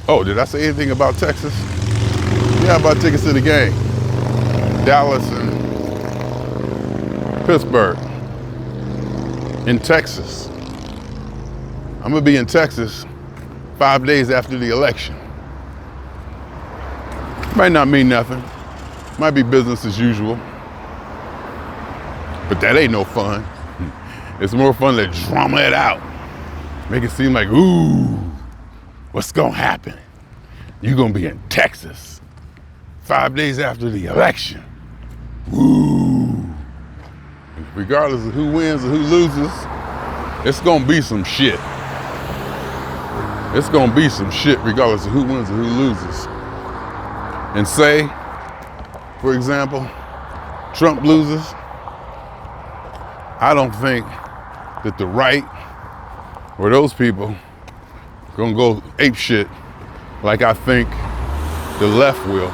Oh, did I say anything about Texas? Yeah, about tickets to the game. Dallas and Pittsburgh. In Texas. I'm gonna be in Texas 5 days after the election. Might not mean nothing. Might be business as usual. But that ain't no fun. It's more fun to drama it out. Make it seem like, ooh, what's gonna happen? You're gonna be in Texas 5 days after the election. Ooh. Regardless of who wins or who loses, it's gonna be some shit. It's gonna be some shit regardless of who wins or who loses. And say, for example, Trump loses, I don't think that the right or those people gonna go ape shit like I think the left will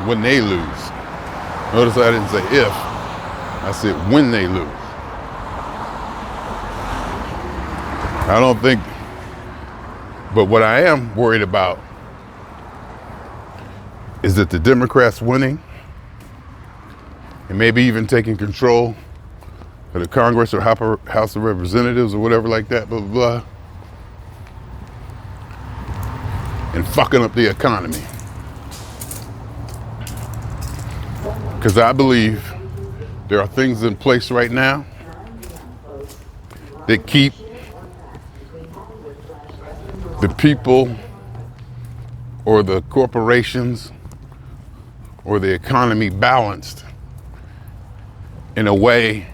when they lose. Notice I didn't say if, I said when they lose. I don't think, but what I am worried about is that the Democrats winning and maybe even taking control of the Congress or House of Representatives or whatever like that, blah, blah, blah, and fucking up the economy. Because I believe there are things in place right now that keep the people or the corporations or the economy balanced in a way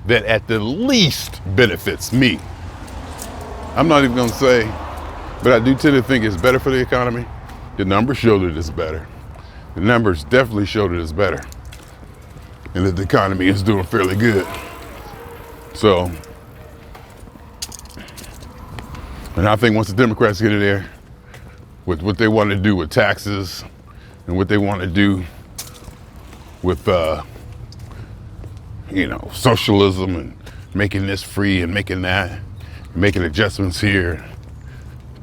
that at the least benefits me. I'm not even gonna say, but I do tend to think it's better for the economy. The numbers show that it's better. The numbers definitely show that it's better and that the economy is doing fairly good. So, and I think once the Democrats get in there with what they want to do with taxes and what they want to do with, socialism and making this free and making that, and making adjustments here,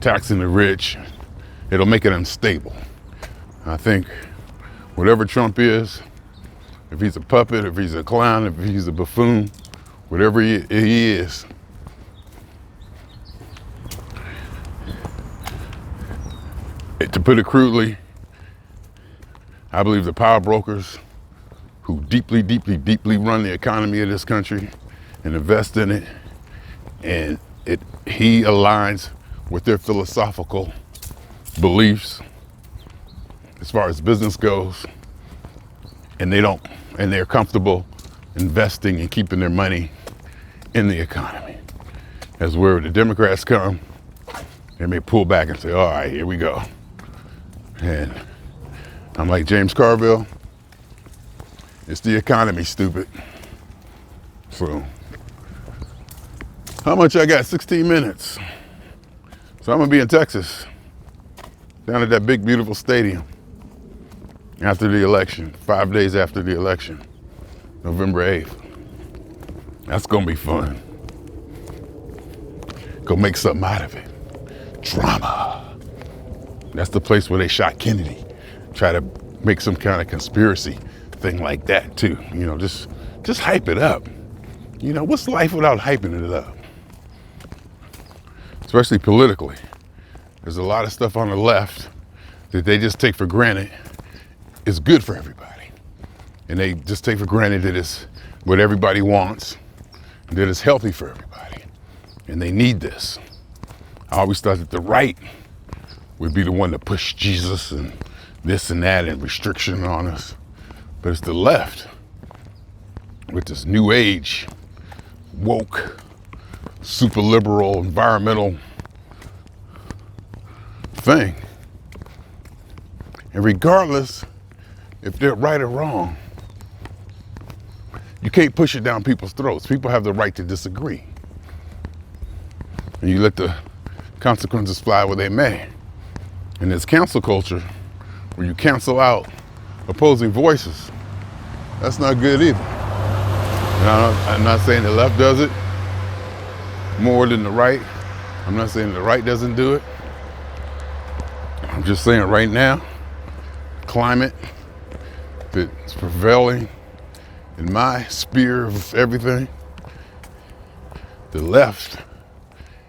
taxing the rich, it'll make it unstable. I think whatever Trump is, if he's a puppet, if he's a clown, if he's a buffoon, whatever he is, to put it crudely, I believe the power brokers who deeply, deeply, deeply run the economy of this country and invest in it, and he aligns with their philosophical beliefs as far as business goes, and they're comfortable investing and keeping their money in the economy. As where the Democrats come, they may pull back and say, all right, here we go. And I'm like James Carville, it's the economy, stupid. So, how much I got? 16 minutes. So I'm gonna be in Texas, down at that big, beautiful stadium after the election, 5 days after the election, November 8th. That's gonna be fun. Go make something out of it. Drama. That's the place where they shot Kennedy. Try to make some kind of conspiracy thing like that too. Just hype it up. What's life without hyping it up? Especially politically. There's a lot of stuff on the left that they just take for granted is good for everybody. And they just take for granted that it's what everybody wants, that it's healthy for everybody. And they need this. I always thought that the right would be the one to push Jesus and this and that and restriction on us. But it's the left with this new age, woke, super liberal, environmental thing. And regardless if they're right or wrong, you can't push it down people's throats. People have the right to disagree. And you let the consequences fly where they may. And there's cancel culture where you cancel out opposing voices. That's not good either. And I'm not saying the left does it more than the right. I'm not saying the right doesn't do it. I'm just saying right now, climate that's prevailing in my sphere of everything, the left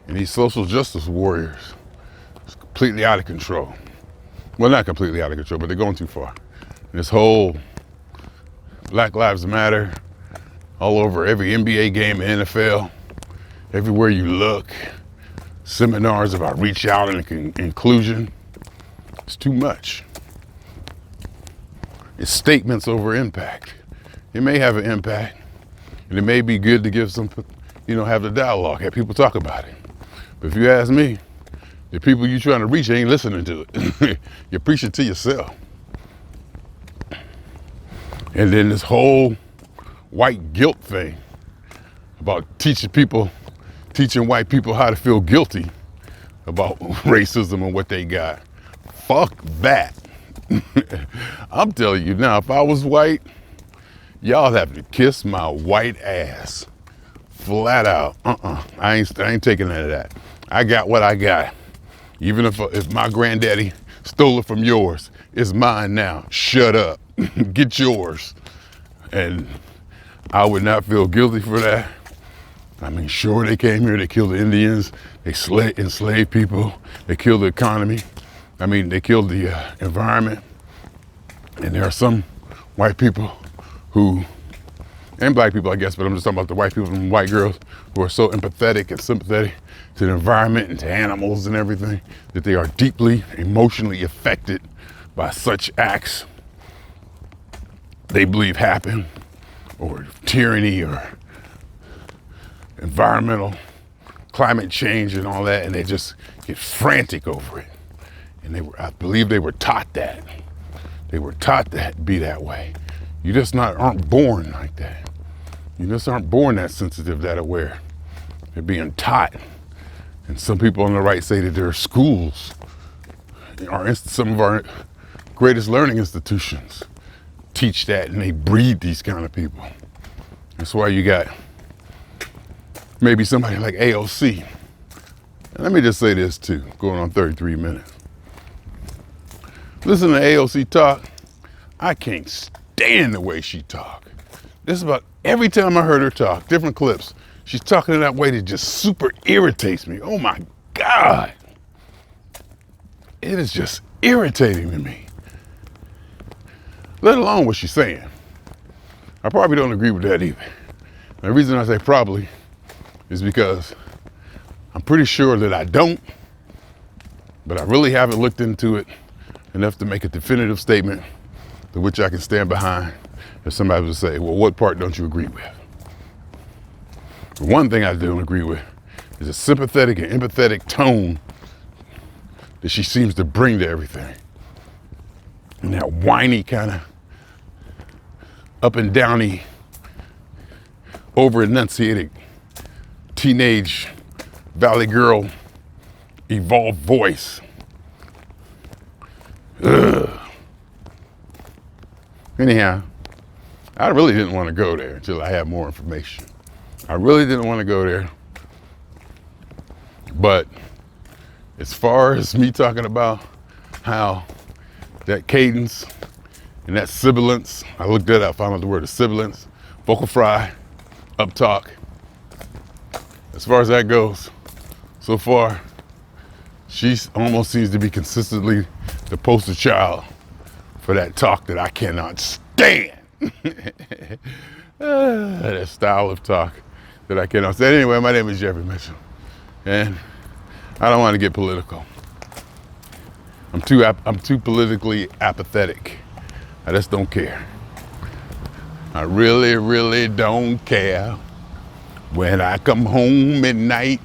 and these social justice warriors is completely out of control. Well, not completely out of control, but they're going too far. And this whole Black Lives Matter all over every NBA game, NFL, everywhere you look, seminars about reach out and inclusion. It's too much. It's statements over impact. It may have an impact, and it may be good to give some, have the dialogue, have people talk about it. But if you ask me, the people you're trying to reach ain't listening to it. You're preaching to yourself. And then this whole white guilt thing about teaching white people how to feel guilty about racism and what they got. Fuck that. I'm telling you now, if I was white, y'all have to kiss my white ass. Flat out. I ain't taking none of that. I got what I got. Even if my granddaddy stole it from yours, it's mine now. Shut up. Get yours. And I would not feel guilty for that. I mean, sure, they came here, they killed the Indians, they enslaved people, they killed the economy. I mean, they killed the environment. And there are some white people and black people, I guess, but I'm just talking about the white people and white girls who are so empathetic and sympathetic to the environment and to animals and everything, that they are deeply emotionally affected by such acts they believe happen, or tyranny, or environmental climate change and all that, and they just get frantic over it. And I believe they were taught that. They were taught that be that way. You just aren't born like that. You just aren't born that sensitive, that aware. They're being taught. And some people on the right say that their schools are some of our greatest learning institutions teach that, and they breed these kind of people. That's why you got maybe somebody like AOC. And let me just say this too, going on 33 minutes. Listen to AOC talk, I can't stand the way she talk. This is about every time I heard her talk, different clips, she's talking in that way that just super irritates me. Oh my God. It is just irritating to me. Let alone what she's saying. I probably don't agree with that either. And the reason I say probably is because I'm pretty sure that I don't, but I really haven't looked into it enough to make a definitive statement to which I can stand behind if somebody would say, well, what part don't you agree with? The one thing I don't agree with is a sympathetic and empathetic tone that she seems to bring to everything. And that whiny kind of up and downy, over enunciated teenage Valley Girl evolved voice. Ugh. Anyhow, I really didn't want to go there until I had more information. I really didn't want to go there. But as far as me talking about how that cadence and that sibilance, I looked that up, found out the word is sibilance, vocal fry, up talk. As far as that goes, so far, she almost seems to be consistently the poster child for that talk that I cannot stand. That style of talk that I cannot stand. Anyway, my name is Jeffrey Mitchell, and I don't want to get political. I'm too politically apathetic. I just don't care. I really, really don't care. When I come home at night,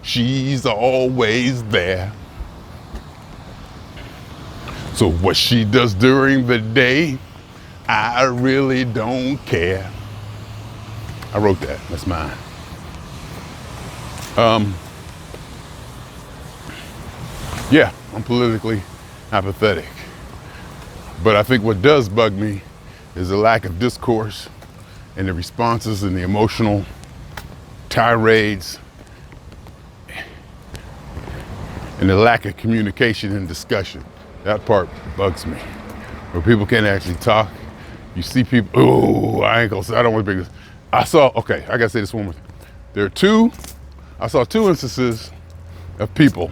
she's always there. So what she does during the day, I really don't care. I wrote that, that's mine. Yeah, I'm politically apathetic. But I think what does bug me is the lack of discourse and the responses and the emotional tirades and the lack of communication and discussion. That part bugs me. Where people can't actually talk. You see people, oh, I don't want to bring this. Okay, I gotta say this one more. I saw two instances of people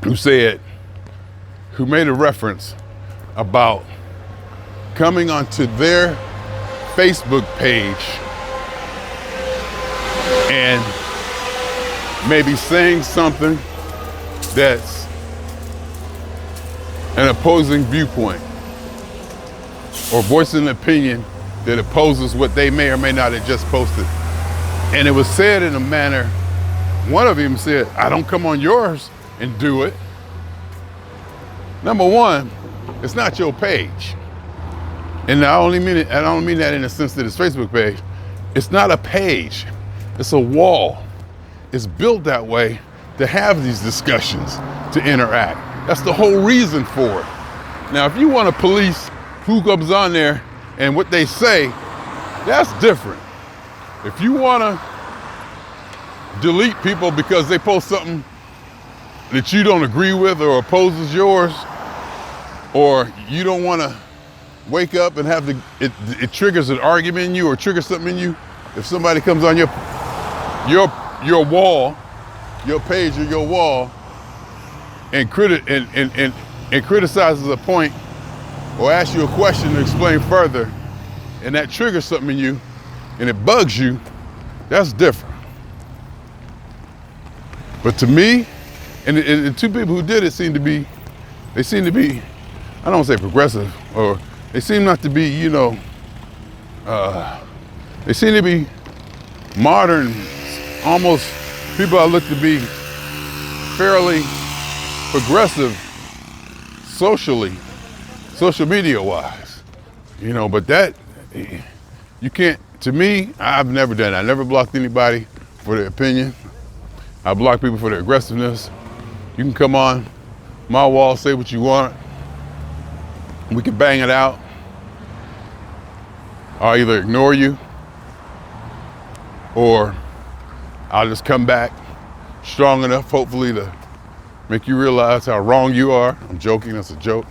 who made a reference about coming onto their Facebook page and maybe saying something that's an opposing viewpoint or voicing an opinion that opposes what they may or may not have just posted. And it was said in a manner, one of them said, I don't come on yours and do it. Number one, it's not your page. And I don't mean that in the sense that it's Facebook page. It's not a page, it's a wall. It's built that way to have these discussions, to interact. That's the whole reason for it. Now, if you want to police who comes on there and what they say, that's different. If you want to delete people because they post something that you don't agree with or opposes yours, or you don't want to wake up and have it triggers an argument in you or triggers something in you, if somebody comes on your wall, your page or your wall, and criticizes a point or asks you a question to explain further, and that triggers something in you and it bugs you, that's different. But to me, and the two people who did it seem to be, I don't want to say progressive, or they seem not to be, they seem to be modern, almost people I look to be fairly progressive socially, social media wise, but that, you can't, to me, I've never done it. I never blocked anybody for their opinion. I block people for their aggressiveness. You can come on my wall, say what you want. We can bang it out. I'll either ignore you or I'll just come back strong enough, hopefully, to make you realize how wrong you are. I'm joking, that's a joke.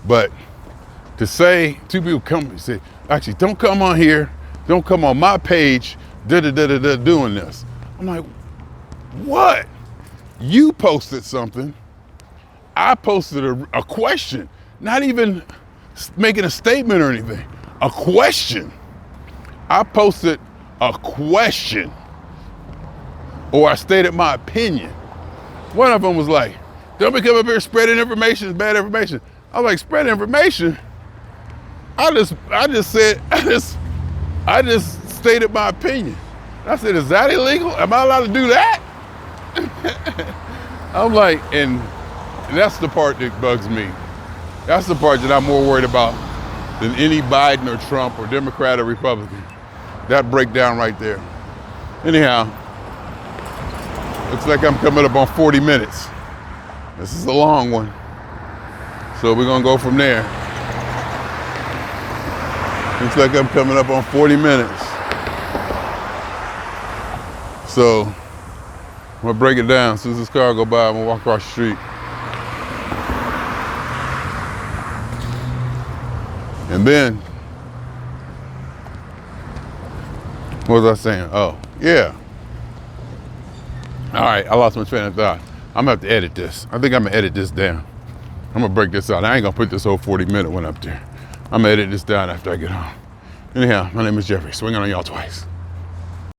But to say, two people come and say, actually, don't come on here, don't come on my page, doing this. I'm like, what? You posted something. I posted a question, not even making a statement or anything, a question. I posted a question, or I stated my opinion. One of them was like, don't be coming up here spreading information, it's bad information. I was like, spread information? I just stated my opinion. I said, is that illegal? Am I allowed to do that? I'm like, and that's the part that bugs me. That's the part that I'm more worried about than any Biden or Trump or Democrat or Republican. That breakdown right there. Anyhow, looks like I'm coming up on 40 minutes. This is a long one. So we're gonna go from there. Looks like I'm coming up on 40 minutes. So I'm gonna break it down. As soon as this car go by, I'm gonna walk across the street. And then, what was I saying? Oh, yeah. All right, I lost my train of thought. I'm gonna have to edit this. I think I'm gonna edit this down. I'm gonna break this out. I ain't gonna put this whole 40-minute one up there. I'm gonna edit this down after I get home. Anyhow, my name is Jeffrey. Swinging on y'all twice.